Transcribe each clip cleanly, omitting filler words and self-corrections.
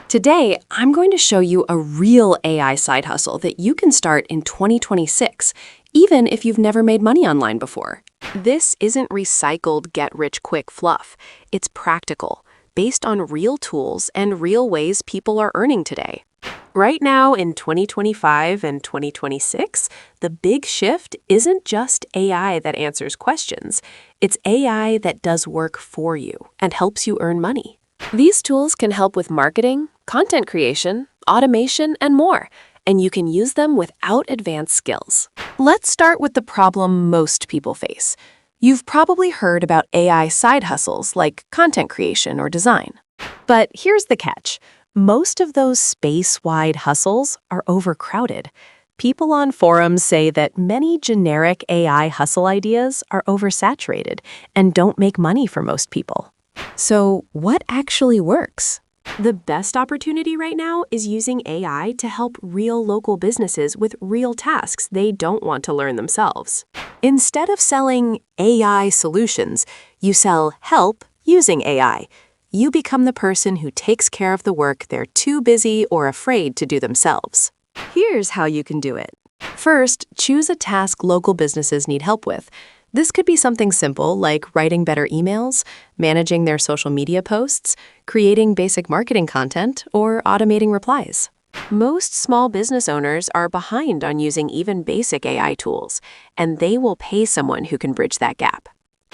Today, I'm going to show you a real AI side hustle that you can start in 2026, even if you've never made money online before. This isn't recycled get-rich-quick fluff. It's practical, based on real tools and real ways people are earning today. Right now, in 2025 and 2026, the big shift isn't just AI that answers questions. It's AI that does work for you and helps you earn money. These tools can help with marketing, content creation, automation, and more, and you can use them without advanced skills. Let's start with the problem most people face. You've probably heard about AI side hustles like content creation or design. But here's the catch. Most of those space-wide hustles are overcrowded. People on forums say that many generic AI hustle ideas are oversaturated and don't make money for most people. So what actually works? The best opportunity right now is using AI to help real local businesses with real tasks they don't want to learn themselves. Instead of selling AI solutions, you sell help using AI. You become the person who takes care of the work they're too busy or afraid to do themselves. Here's how you can do it. First, choose a task local businesses need help with. This could be something simple like writing better emails, managing their social media posts, creating basic marketing content, or automating replies. Most small business owners are behind on using even basic AI tools, and they will pay someone who can bridge that gap.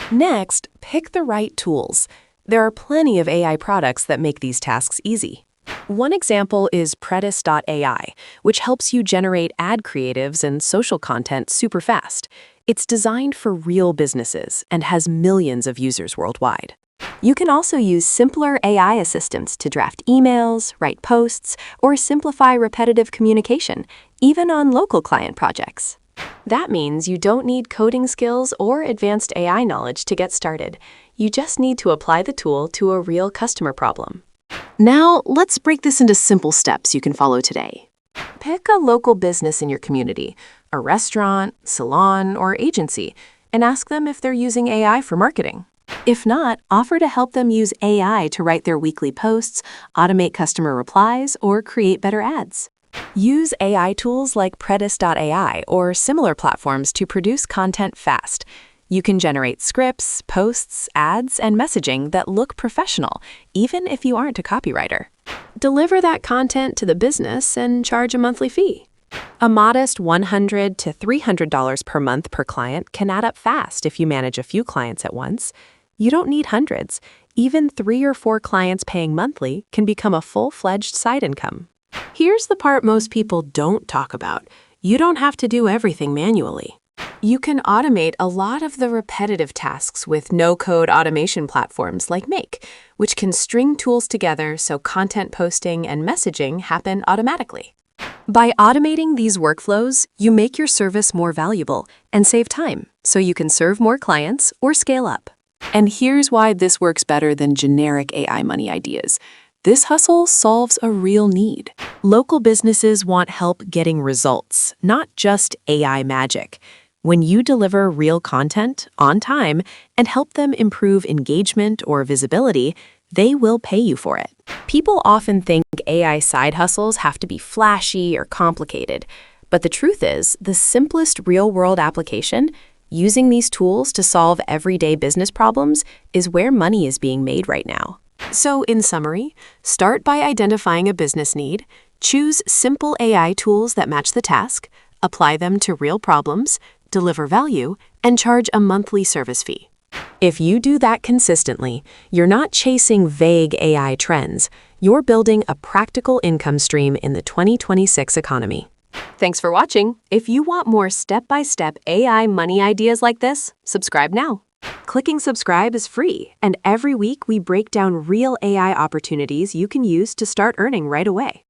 Next, pick the right tools. There are plenty of AI products that make these tasks easy. One example is Predis.ai, which helps you generate ad creatives and social content super fast. It's designed for real businesses and has millions of users worldwide. You can also use simpler AI assistants to draft emails, write posts, or simplify repetitive communication, even on local client projects. That means you don't need coding skills or advanced AI knowledge to get started. You just need to apply the tool to a real customer problem. Now, let's break this into simple steps you can follow today. Pick a local business in your community, a restaurant, salon, or agency, and ask them if they're using AI for marketing. If not, offer to help them use AI to write their weekly posts, automate customer replies, or create better ads. Use AI tools like Predis.ai or similar platforms to produce content fast. You can generate scripts, posts, ads, and messaging that look professional, even if you aren't a copywriter. Deliver that content to the business and charge a monthly fee. A modest $100 to $300 per month per client can add up fast if you manage a few clients at once. You don't need hundreds. Even 3 or 4 clients paying monthly can become a full-fledged side income. Here's the part most people don't talk about. You don't have to do everything manually. You can automate a lot of the repetitive tasks with no-code automation platforms like Make, which can string tools together so content posting and messaging happen automatically. By automating these workflows, you make your service more valuable and save time, so you can serve more clients or scale up. And here's why this works better than generic AI money ideas. This hustle solves a real need. Local businesses want help getting results, not just AI magic. When you deliver real content on time and help them improve engagement or visibility, they will pay you for it. People often think AI side hustles have to be flashy or complicated, but the truth is, the simplest real-world application, using these tools to solve everyday business problems, is where money is being made right now. So, in summary, start by identifying a business need, choose simple AI tools that match the task, apply them to real problems, deliver value, and charge a monthly service fee. If you do that consistently, you're not chasing vague AI trends. You're building a practical income stream in the 2026 economy. Thanks for watching. If you want more step-by-step AI money ideas like this, subscribe now. Clicking subscribe is free, and every week we break down real AI opportunities you can use to start earning right away.